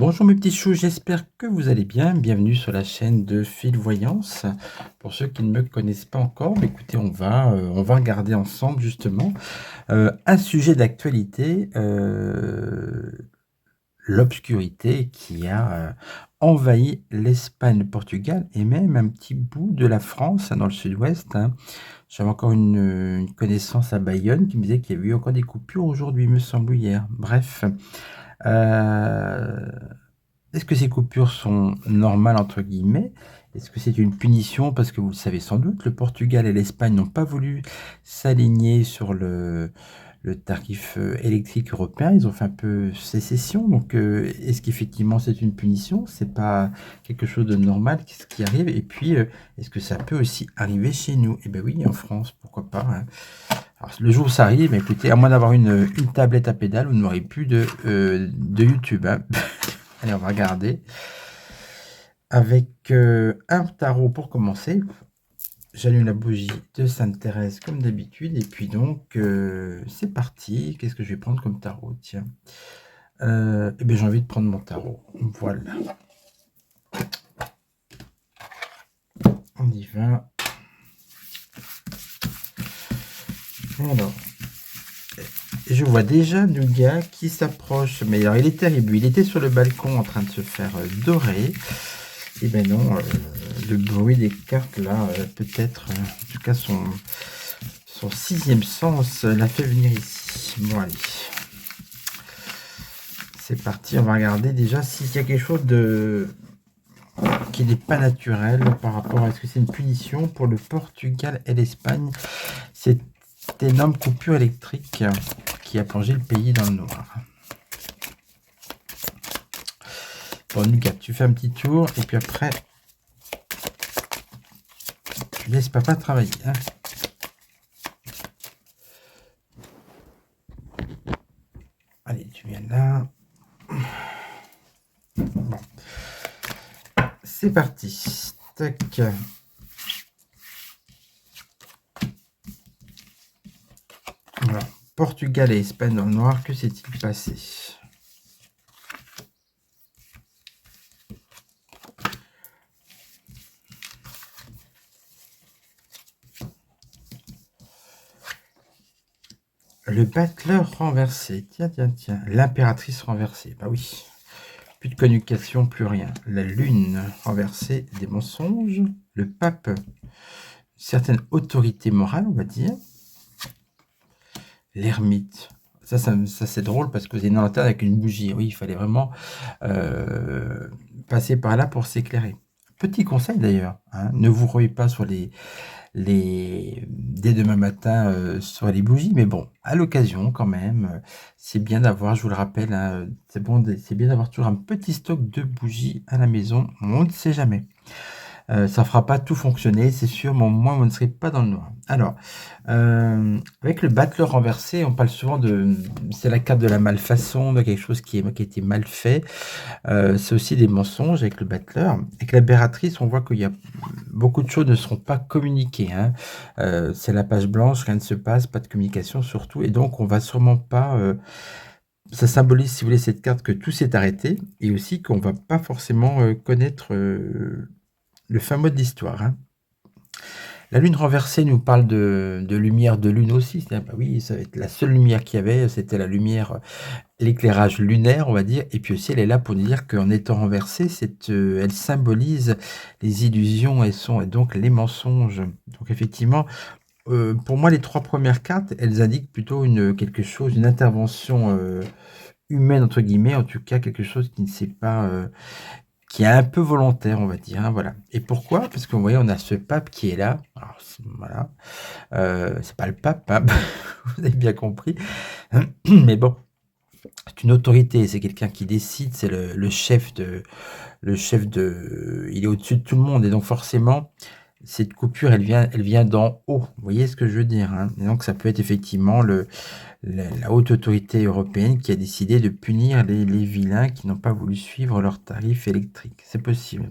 Bonjour mes petits choux, j'espère que vous allez bien. Bienvenue sur la chaîne de Fil Voyance. Pour ceux qui ne me connaissent pas encore, écoutez, on va regarder ensemble justement un sujet d'actualité, l'obscurité qui a envahi l'Espagne, le Portugal et même un petit bout de la France dans le sud-ouest, hein. J'avais encore une connaissance à Bayonne qui me disait qu'il y avait eu encore des coupures aujourd'hui, il me semble, ou hier. Bref. Euh, Est-ce que ces coupures sont «normales» entre guillemets? Est-ce que c'est une punition? Parce que vous le savez sans doute, le Portugal et l'Espagne n'ont pas voulu s'aligner sur le tarif, électrique européen. Ils ont fait un peu sécession, donc est-ce qu'effectivement c'est une punition? C'est pas quelque chose de normal qui arrive? Et puis, est-ce que ça peut aussi arriver chez nous? Eh ben oui, en France, pourquoi pas, hein. Alors le jour où ça arrive, écoutez, à moins d'avoir une tablette à pédales, vous n'aurez plus de YouTube, hein. Allez, on va regarder avec un tarot pour commencer. J'allume la bougie de Sainte Thérèse comme d'habitude. Et puis donc, c'est parti. Qu'est-ce que je vais prendre comme tarot? Tiens. Eh bien, j'ai envie de prendre mon tarot. Voilà. On y va. Alors, je vois déjà le gars qui s'approche. Mais alors, il est terrible. Il était sur le balcon en train de se faire dorer. Et ben non, le bruit des cartes là, peut-être, en tout cas son sixième sens l'a fait venir ici. Bon allez, c'est parti, on va regarder déjà s'il y a quelque chose qui n'est pas naturel par rapport à ce que c'est une punition pour le Portugal et l'Espagne. Cette énorme coupure électrique qui a plongé le pays dans le noir. Bon, Nugat, tu fais un petit tour et puis après, tu laisses papa travailler, hein. Allez, tu viens là. Bon. C'est parti. Tac. Voilà. Portugal et Espagne dans le noir, que s'est-il passé? Le battleur renversé. Tiens, tiens, tiens. L'impératrice renversée. Bah oui. Plus de communication, plus rien. La lune renversée, des mensonges. Le pape, une certaine autorité morale, on va dire. L'ermite. Ça c'est drôle parce que vous avez une lanterne avec une bougie. Oui, il fallait vraiment passer par là pour s'éclairer. Petit conseil d'ailleurs, hein, ne vous ruez pas sur dès demain matin sur les bougies, mais bon, à l'occasion quand même, c'est bien d'avoir, je vous le rappelle, hein, c'est bien d'avoir toujours un petit stock de bougies à la maison, on ne sait jamais. Ça fera pas tout fonctionner, c'est sûr, mais au moins vous ne serez pas dans le noir. Alors, avec le battleur renversé, on parle souvent c'est la carte de la malfaçon, de quelque chose qui a été mal fait. C'est aussi des mensonges avec le battleur. Avec la bératrice, on voit qu'il y a beaucoup de choses ne seront pas communiquées, hein. C'est la page blanche, rien ne se passe, pas de communication surtout, et donc on va sûrement pas. Ça symbolise, si vous voulez, cette carte que tout s'est arrêté, et aussi qu'on va pas forcément connaître le fin mot de l'histoire, hein. La lune renversée nous parle de lumière de lune aussi. C'est-à-dire, bah oui, ça va être la seule lumière qu'il y avait, c'était la lumière, l'éclairage lunaire, on va dire. Et puis aussi, elle est là pour nous dire qu'en étant renversée, elle symbolise les illusions et donc les mensonges. Donc effectivement, pour moi, les trois premières cartes, elles indiquent plutôt quelque chose, une intervention humaine, entre guillemets, en tout cas quelque chose qui ne s'est pas qui est un peu volontaire, on va dire, hein, voilà. Et pourquoi? Parce que vous voyez, on a ce pape qui est là. Alors, voilà, c'est pas le pape, hein, vous avez bien compris. Mais bon, c'est une autorité, c'est quelqu'un qui décide, c'est le chef de, il est au-dessus de tout le monde, et donc forcément, cette coupure, elle vient d'en haut. Vous voyez ce que je veux dire, hein? Et donc, ça peut être effectivement la haute autorité européenne qui a décidé de punir les vilains qui n'ont pas voulu suivre leurs tarifs électriques. C'est possible.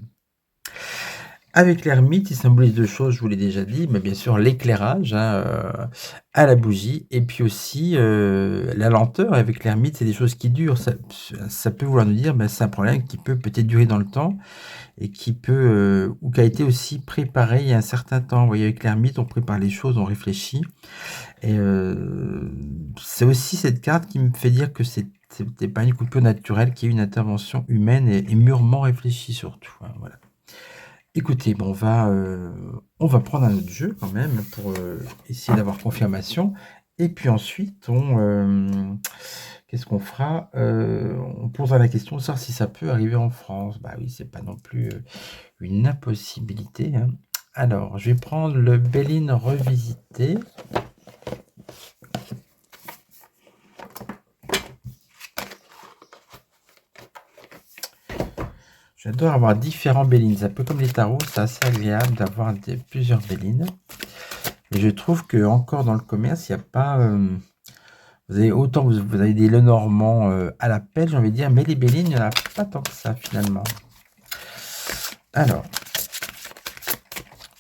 Avec l'ermite, il symbolise 2 choses, je vous l'ai déjà dit, mais bien sûr l'éclairage, hein, à la bougie et puis aussi, la lenteur. Avec l'ermite, c'est des choses qui durent. Ça peut vouloir nous dire, c'est un problème qui peut peut-être durer dans le temps et qui peut, ou qui a été aussi préparé il y a un certain temps. Vous voyez, avec l'ermite, on prépare les choses, on réfléchit et c'est aussi cette carte qui me fait dire que c'était pas une coupure naturelle, qu'il y a eu une intervention humaine et mûrement réfléchie surtout, hein, voilà. Écoutez, on va prendre un autre jeu quand même pour, essayer d'avoir confirmation et puis ensuite qu'est-ce qu'on fera? On posera la question de savoir si ça peut arriver en France. Bah oui, c'est pas non plus, une impossibilité, hein. Alors, je vais prendre le Béline revisité. J'adore avoir différents Bélines. C'est un peu comme les tarots, c'est assez agréable d'avoir plusieurs Bélines. Et je trouve que encore dans le commerce, il n'y a pas. Vous avez autant vous avez des Lenormand à la pelle, j'ai envie de dire, mais les Bélines, il n'y en a pas tant que ça finalement. Alors,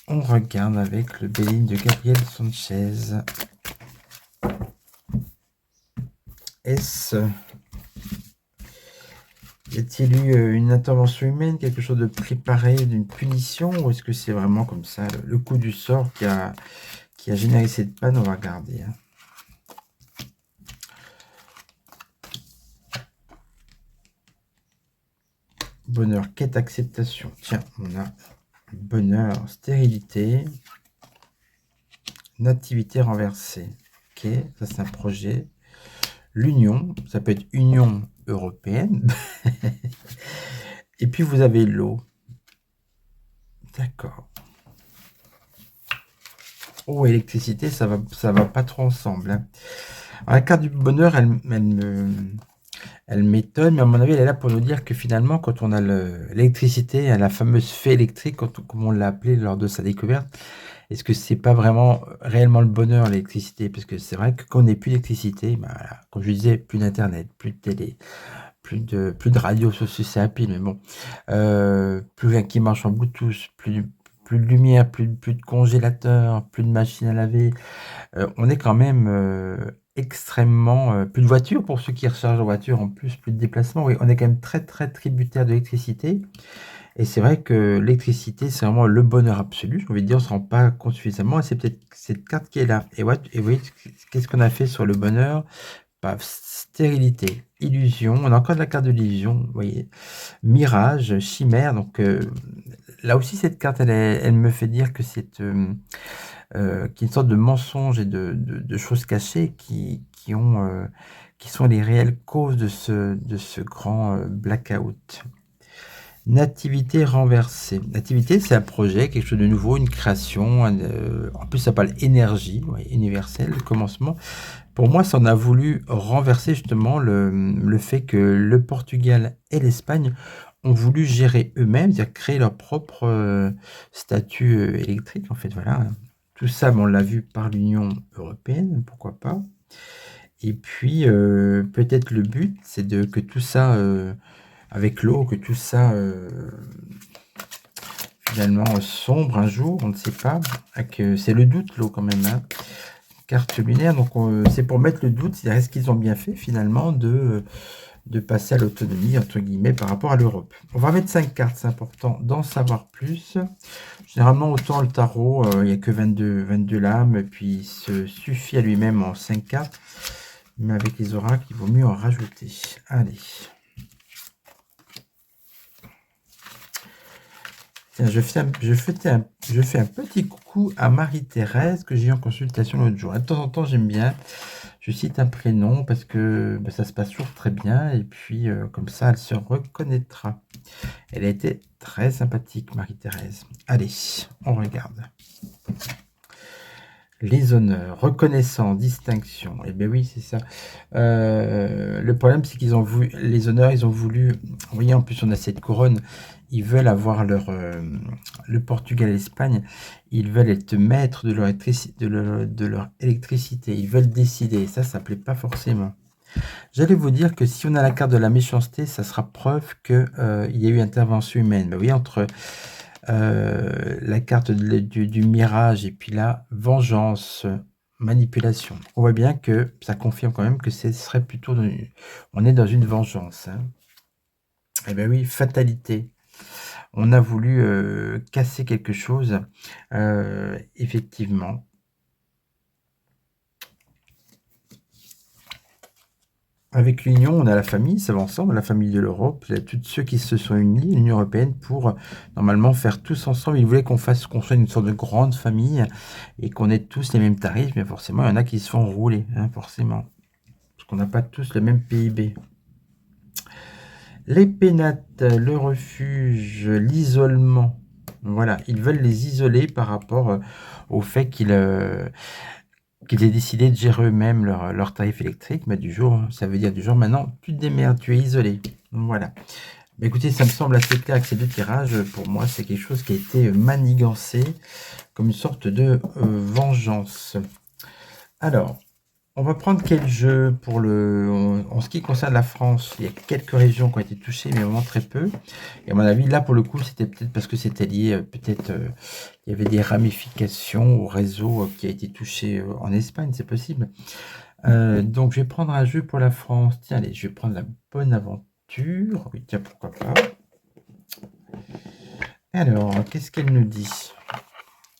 on regarde avec le Béline de Gabriel Sanchez. Y a-t-il eu une intervention humaine, quelque chose de préparé, d'une punition, ou est-ce que c'est vraiment comme ça, le coup du sort qui a généré cette panne? On va regarder, hein. Bonheur, quête, acceptation. Tiens, on a bonheur, stérilité, nativité renversée. Ok, ça c'est un projet. L'union, ça peut être Union européenne. Et puis vous avez l'eau. D'accord. Oh, électricité, ça va pas trop ensemble, hein. Alors, la carte du bonheur, elle m'étonne, mais à mon avis, elle est là pour nous dire que finalement, quand on a l'électricité, la fameuse fée électrique, comme on l'a appelée lors de sa découverte, est-ce que c'est pas vraiment réellement le bonheur, l'électricité? Parce que c'est vrai que quand on n'est plus d'électricité, voilà, comme je disais, plus d'internet, plus de télé, plus de radio, sauf si c'est à pile, mais bon, plus rien qui marche en Bluetooth, plus de lumière, plus de congélateur, plus de machine à laver. On est quand même extrêmement, plus de voitures pour ceux qui rechargent leur voiture, en plus de déplacements. Oui, on est quand même très très tributaire de l'électricité. Et c'est vrai que l'électricité, c'est vraiment le bonheur absolu. J'ai envie de dire, on ne se rend pas compte suffisamment. Et c'est peut-être cette carte qui est là. Et vous voyez, qu'est-ce qu'on a fait sur le bonheur? Paf, stérilité, illusion. On a encore de la carte de l'illusion, vous voyez. Mirage, chimère. Donc là aussi, cette carte, elle me fait dire que c'est qu'il y a une sorte de mensonge et de choses cachées qui sont les réelles causes de ce grand blackout. Nativité renversée. Nativité, c'est un projet, quelque chose de nouveau, une création. En plus, ça parle énergie, ouais, universelle, le commencement. Pour moi, ça en a voulu renverser justement le fait que le Portugal et l'Espagne ont voulu gérer eux-mêmes, c'est-à-dire créer leur propre statut électrique. En fait, voilà. Tout ça, on l'a vu par l'Union européenne, pourquoi pas. Et puis, peut-être le but, c'est que tout ça, avec l'eau, que tout ça, finalement, sombre un jour, on ne sait pas. C'est le doute, l'eau, quand même, hein. Carte lunaire, donc c'est pour mettre le doute, c'est-à-dire est-ce qu'ils ont bien fait, finalement, de passer à l'autonomie, entre guillemets, par rapport à l'Europe. On va mettre 5 cartes, c'est important d'en savoir plus. Généralement, autant le tarot, il n'y a que 22 lames, et puis il se suffit à lui-même en 5 cartes. Mais avec les oracles, il vaut mieux en rajouter. Allez. Tiens, je fais un petit coucou à Marie-Thérèse que j'ai eu en consultation l'autre jour. De temps en temps, j'aime bien. Je cite un prénom parce que ça se passe toujours très bien. Et puis, comme ça, elle se reconnaîtra. Elle a été très sympathique, Marie-Thérèse. Allez, on regarde. Les honneurs, reconnaissance, distinction. Eh bien oui, c'est ça. Le problème, c'est qu'ils ont voulu, les honneurs, ils ont voulu, vous voyez, en plus on a cette couronne, ils veulent avoir le Portugal et l'Espagne, ils veulent être maîtres de leur électricité, ils veulent décider, ça plaît pas forcément. J'allais vous dire que si on a la carte de la méchanceté, ça sera preuve qu'il y a eu intervention humaine. Mais oui, entre La carte du mirage et puis là, vengeance, manipulation. On voit bien que ça confirme quand même que ce serait plutôt... on est dans une vengeance. Hein. Eh bien oui, fatalité. On a voulu casser quelque chose, effectivement. Avec l'Union, on a la famille, ça va ensemble, la famille de l'Europe, tous ceux qui se sont unis, l'Union européenne, pour normalement faire tous ensemble. Ils voulaient qu'on soit une sorte de grande famille et qu'on ait tous les mêmes tarifs, mais forcément, il y en a qui se font rouler, hein, forcément, parce qu'on n'a pas tous le même PIB. Les pénates, le refuge, l'isolement, voilà, ils veulent les isoler par rapport au fait qu'ils aient décidé de gérer eux-mêmes leur tarif électrique, mais ça veut dire du jour maintenant, tu te démerdes, tu es isolé. Voilà. Mais écoutez, ça me semble assez clair que ces deux tirages, pour moi, c'est quelque chose qui a été manigancé comme une sorte de vengeance. Alors, on va prendre quel jeu pour en ce qui concerne la France, il y a quelques régions qui ont été touchées, mais vraiment très peu. Et à mon avis, là, pour le coup, c'était peut-être parce que c'était lié, il y avait des ramifications au réseau qui a été touché en Espagne, c'est possible. Donc, je vais prendre un jeu pour la France. Tiens, allez, je vais prendre la bonne aventure. Oui, tiens, pourquoi pas. Alors, qu'est-ce qu'elle nous dit?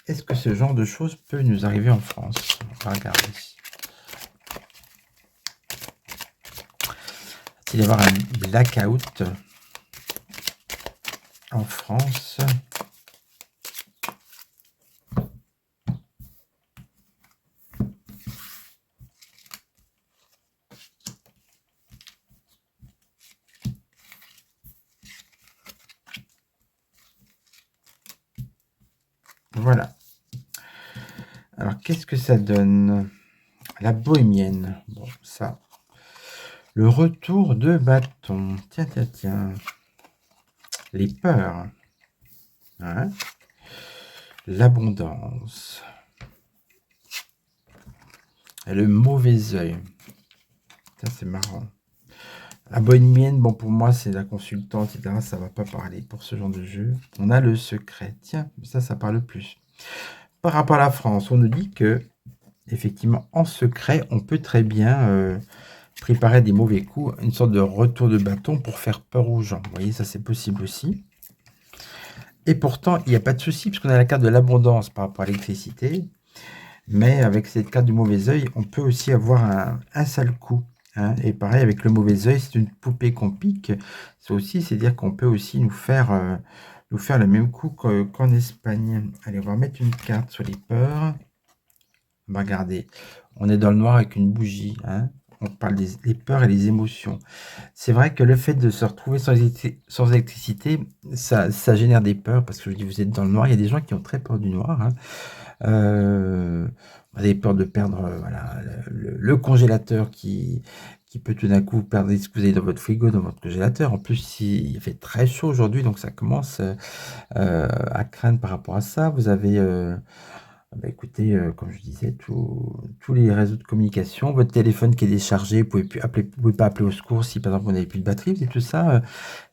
Est-ce que ce genre de choses peut nous arriver en France? On va regarder. Il va y avoir un blackout en France. Voilà. Alors, qu'est-ce que ça donne? La bohémienne. Bon, ça. Le retour de bâton. Tiens, tiens, tiens. Les peurs. Hein? L'abondance. Et le mauvais œil. Ça, c'est marrant. La bohémienne, bon, pour moi, c'est la consultante, etc. Ça va pas parler pour ce genre de jeu. On a le secret. Tiens, ça parle plus. Par rapport à la France, on nous dit que, effectivement, en secret, on peut très bien préparer des mauvais coups, une sorte de retour de bâton pour faire peur aux gens. Vous voyez, ça c'est possible aussi. Et pourtant, il n'y a pas de souci, puisqu'on a la carte de l'abondance par rapport à l'électricité. Mais avec cette carte du mauvais œil, on peut aussi avoir un sale coup. Hein. Et pareil, avec le mauvais œil, c'est une poupée qu'on pique. C'est-à-dire qu'on peut aussi nous faire le même coup qu'en Espagne. Allez, on va mettre une carte sur les peurs. Regardez, on est dans le noir avec une bougie. Hein. On parle des peurs et les émotions. C'est vrai que le fait de se retrouver sans électricité, ça génère des peurs, parce que je dis, vous êtes dans le noir. Il y a des gens qui ont très peur du noir. Hein. Vous avez peur de perdre voilà, le congélateur qui peut tout d'un coup perdre ce que vous avez dans votre frigo, dans votre congélateur. En plus, il fait très chaud aujourd'hui, donc ça commence à craindre par rapport à ça. Vous avez... bah écoutez, comme je disais, tous les réseaux de communication, votre téléphone qui est déchargé, vous pouvez pouvez pas appeler au secours si par exemple vous n'avez plus de batterie, et tout ça,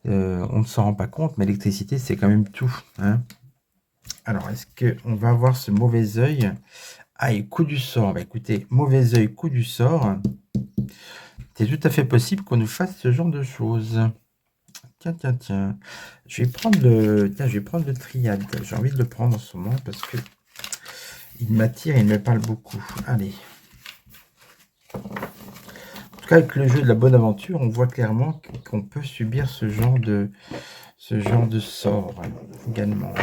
on ne s'en rend pas compte, mais l'électricité c'est quand même tout. Hein. Alors, est-ce qu'on va avoir ce mauvais œil? Ah, et coup du sort. Bah écoutez, mauvais œil, coup du sort. C'est tout à fait possible qu'on nous fasse ce genre de choses. Tiens, tiens, tiens. Je vais prendre le triade. J'ai envie de le prendre en ce moment parce que il m'attire et il me parle beaucoup. Allez. En tout cas, avec le jeu de la bonne aventure, on voit clairement qu'on peut subir ce genre de sort également.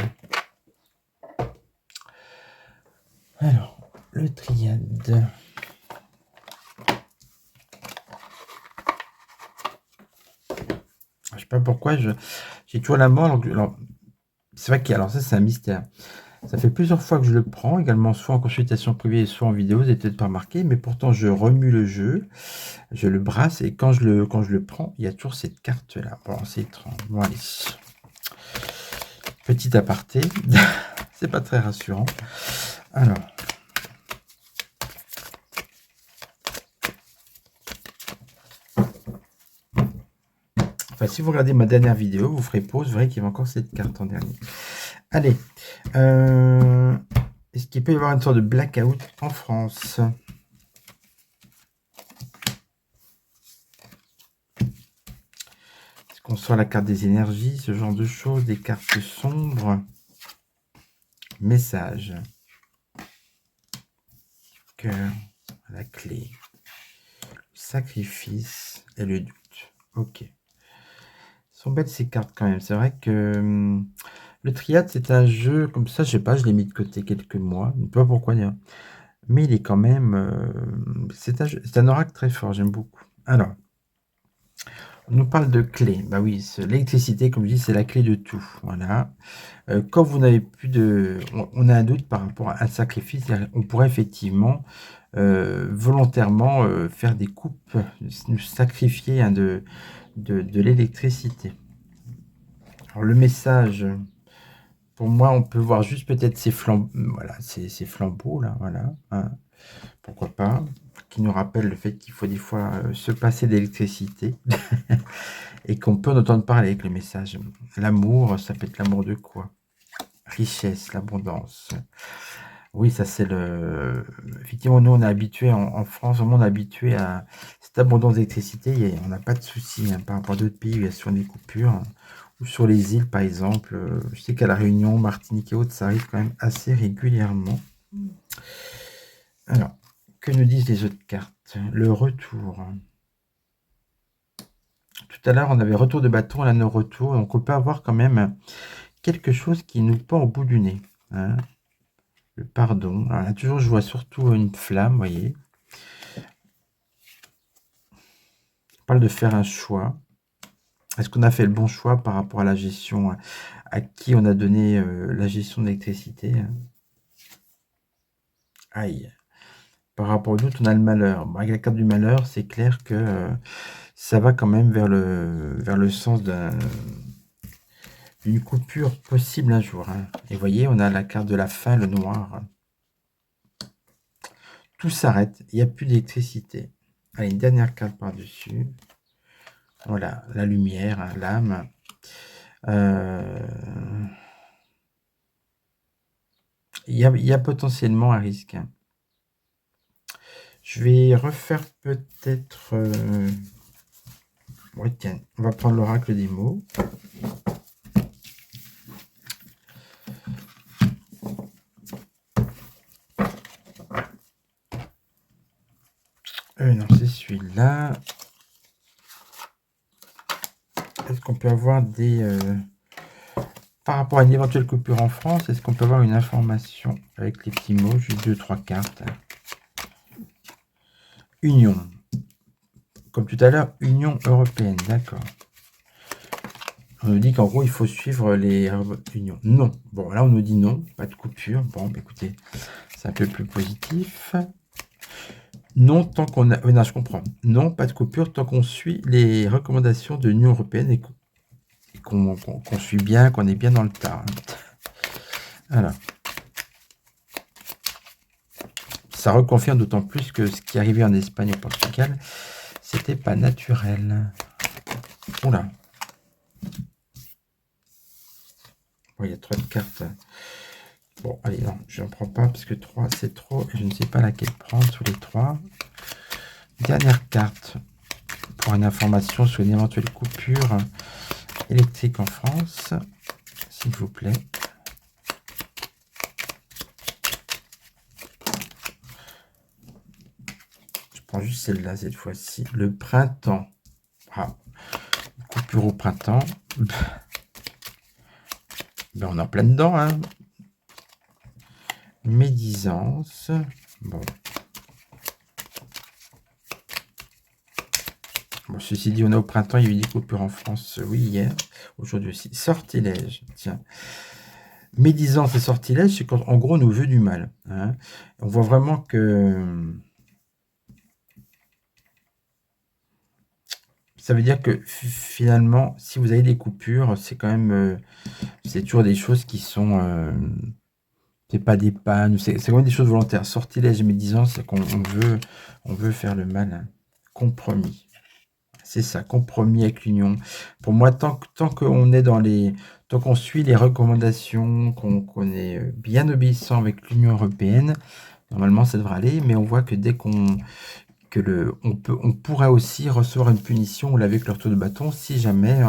Alors, le triade. Je sais pas pourquoi, j'ai toujours la main. Alors, c'est vrai alors ça, c'est un mystère. Ça fait plusieurs fois que je le prends, également soit en consultation privée, soit en vidéo, vous n'avez peut-être pas remarqué, mais pourtant je remue le jeu, je le brasse, et quand je le prends, il y a toujours cette carte-là. Bon, c'est étrange. Bon, allez. Petit aparté, c'est pas très rassurant. Alors. Enfin, si vous regardez ma dernière vidéo, vous ferez pause, vous verrez qu'il y avait encore cette carte en dernier. Allez, est-ce qu'il peut y avoir une sorte de blackout en France? Est-ce qu'on sort la carte des énergies, ce genre de choses, des cartes sombres? Message. Cœur, la clé. Sacrifice et le doute. Ok. Sont belles ces cartes quand même. C'est vrai que le triade, c'est un jeu comme ça, je sais pas, je l'ai mis de côté quelques mois. Je ne sais pas pourquoi dire. Mais il est quand même. C'est un oracle très fort, j'aime beaucoup. Alors, on nous parle de clé. Bah oui, l'électricité, comme je dis, c'est la clé de tout. Voilà. Quand vous n'avez plus de. On a un doute par rapport à un sacrifice, on pourrait effectivement volontairement faire des coupes, nous sacrifier hein, de l'électricité. Alors le message, pour moi, on peut voir juste peut-être ces flambeaux, voilà, ces flambeaux là, voilà, hein, pourquoi pas, qui nous rappellent le fait qu'il faut des fois se passer d'électricité et qu'on peut en entendre parler avec le message. L'amour, ça peut être l'amour de quoi? Richesse, l'abondance. Oui, ça c'est le. Effectivement, nous on est habitué en France, vraiment on est habitué à cette abondance d'électricité et on n'a pas de soucis hein, par rapport à d'autres pays où il y a souvent des coupures. Hein. Ou sur les îles par exemple, je sais qu'à La Réunion, Martinique et autres, ça arrive quand même assez régulièrement. Alors, que nous disent les autres cartes? Le retour. Tout à l'heure, on avait retour de bâton, là nos retours, donc on peut avoir quand même quelque chose qui nous pend au bout du nez. Hein. Le pardon. Alors là, toujours, je vois surtout une flamme, vous voyez. On parle de faire un choix. Est-ce qu'on a fait le bon choix par rapport à la gestion, à qui on a donné la gestion de l'électricité? Aïe. Par rapport au doute, on a le malheur. Bon, avec la carte du malheur, c'est clair que ça va quand même vers le sens d'une coupure possible un jour. Hein. Et vous voyez, on a la carte de la fin, le noir. Tout s'arrête, il n'y a plus d'électricité. Allez, une dernière carte par-dessus. Voilà, la lumière, hein, l'âme. Il y a potentiellement un risque. Hein. Je vais refaire peut-être... Ouais, tiens, on va prendre l'oracle des mots. Non, c'est celui-là. Est-ce qu'on peut avoir des... par rapport à une éventuelle coupure en France, est-ce qu'on peut avoir une information avec les petits mots, juste 2-3 cartes? Union. Comme tout à l'heure, Union européenne, d'accord. On nous dit qu'en gros, il faut suivre les unions. Non. Bon, là, on nous dit non, pas de coupure. Bon, bah, écoutez, c'est un peu plus positif. Non, tant qu'on a... non, je comprends. Non, pas de coupure tant qu'on suit les recommandations de l'Union européenne et qu'on suit bien, qu'on est bien dans le tas. Voilà. Ça reconfirme d'autant plus que ce qui arrivait en Espagne et au Portugal, c'était pas naturel. Oula. Bon, il y a 3 de cartes. Bon, allez, non, je n'en prends pas parce que 3, c'est trop. Je ne sais pas laquelle prendre sous les 3. Dernière carte pour une information sur une éventuelle coupure électrique en France, s'il vous plaît. Je prends juste celle-là cette fois-ci. Le printemps. Ah, coupure au printemps. Ben, on est en plein dedans, hein. Médisance. Bon. Bon, ceci dit, on est au printemps, il y a eu des coupures en France, oui, hier. Aujourd'hui aussi. Sortilège, tiens. Médisance et sortilège, c'est quand, en gros, on nous veut du mal. Hein. On voit vraiment que... Ça veut dire que finalement, si vous avez des coupures, c'est quand même... c'est toujours des choses qui sont... c'est pas des pannes, c'est quand même des choses volontaires. Sortilège et médisance, c'est qu'on veut faire le mal. Hein. Compromis. C'est ça, compromis avec l'Union. Pour moi, tant qu'on est tant qu'on suit les recommandations, qu'on est bien obéissant avec l'Union européenne, normalement ça devrait aller, mais on voit que dès on pourrait aussi recevoir une punition, on l'a vu avec leur tour de bâton, si jamais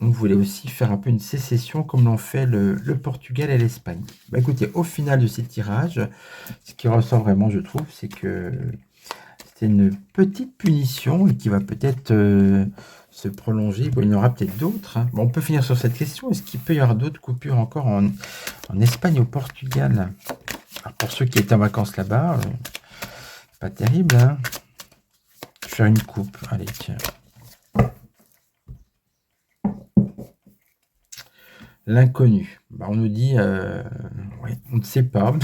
on voulait aussi faire un peu une sécession comme l'ont fait le Portugal et l'Espagne. Bah, écoutez, au final de ces tirages, ce qui ressort vraiment, je trouve, c'est que c'est une petite punition et qui va peut-être se prolonger. Bon, il y en aura peut-être d'autres, hein. Bon, on peut finir sur cette question. Est-ce qu'il peut y avoir d'autres coupures encore en Espagne et au Portugal? Alors, pour ceux qui étaient en vacances là-bas, pas terrible, hein. Je vais faire une coupe. Allez, tiens. L'inconnu. Bah, on nous dit, ouais, on ne sait pas.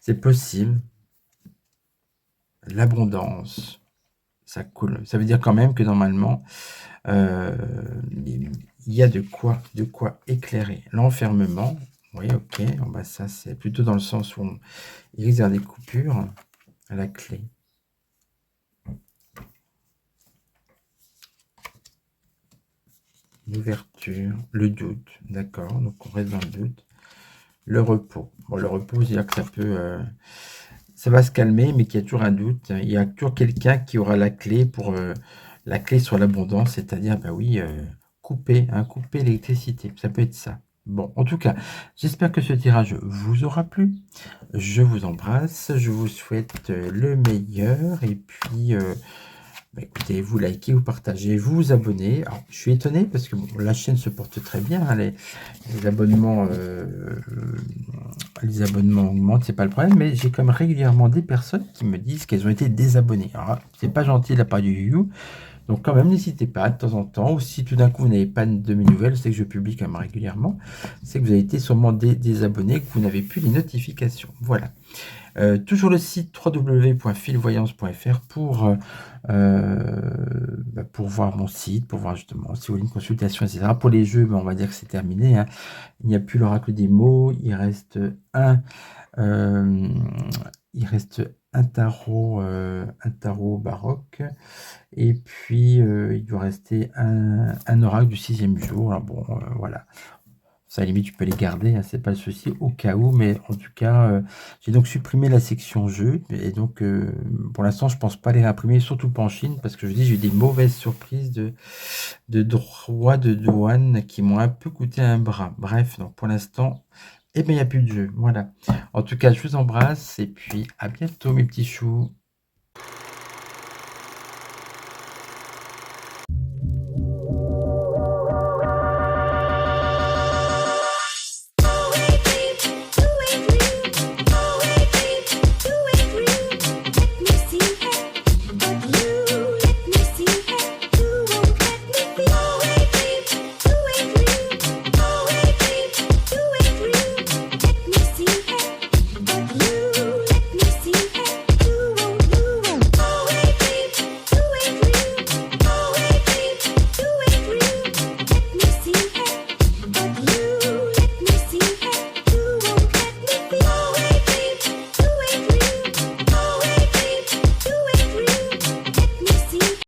C'est possible. L'abondance. Ça coule. Ça veut dire quand même que normalement, il y a de quoi éclairer. L'enfermement, oui, ok. Bon, bah, ça, c'est plutôt dans le sens où il risque d'avoir des coupures à la clé. L'ouverture, le doute, d'accord. Donc, on reste dans le doute. Le repos. Bon, le repos, c'est-à-dire que ça va se calmer, mais qu'il y a toujours un doute. Il y a toujours quelqu'un qui aura la clé pour la clé sur l'abondance, c'est-à-dire, bah oui, couper l'électricité. Ça peut être ça. Bon, en tout cas, j'espère que ce tirage vous aura plu. Je vous embrasse, je vous souhaite le meilleur et puis bah, écoutez, vous likez, vous partagez, vous vous abonnez. Alors, je suis étonné parce que bon, la chaîne se porte très bien, hein, les abonnements augmentent, c'est pas le problème, mais j'ai quand même régulièrement des personnes qui me disent qu'elles ont été désabonnées. Alors, c'est pas gentil de la part du You. Donc quand même, n'hésitez pas de temps en temps, ou si tout d'un coup vous n'avez pas de mes nouvelles, c'est que je publie quand même régulièrement, c'est que vous avez été sûrement désabonné, que vous n'avez plus les notifications. Voilà. Toujours le site www.filvoyance.fr pour voir mon site, pour voir justement si vous voulez une consultation, etc. Pour les jeux, on va dire que c'est terminé, hein. Il n'y a plus l'oracle des mots, il reste euh, un tarot baroque, et puis il doit rester un oracle du 6e jour. Alors bon, voilà. Ça, à la limite, tu peux les garder, hein, c'est pas le souci, au cas où, mais en tout cas, j'ai donc supprimé la section jeu, et donc pour l'instant, je pense pas les réimprimer, surtout pas en Chine, parce que je dis, j'ai eu des mauvaises surprises de droits de douane qui m'ont un peu coûté un bras. Bref, donc pour l'instant, eh bien, il n'y a plus de jeu, voilà. En tout cas, je vous embrasse, et puis à bientôt, mes petits choux.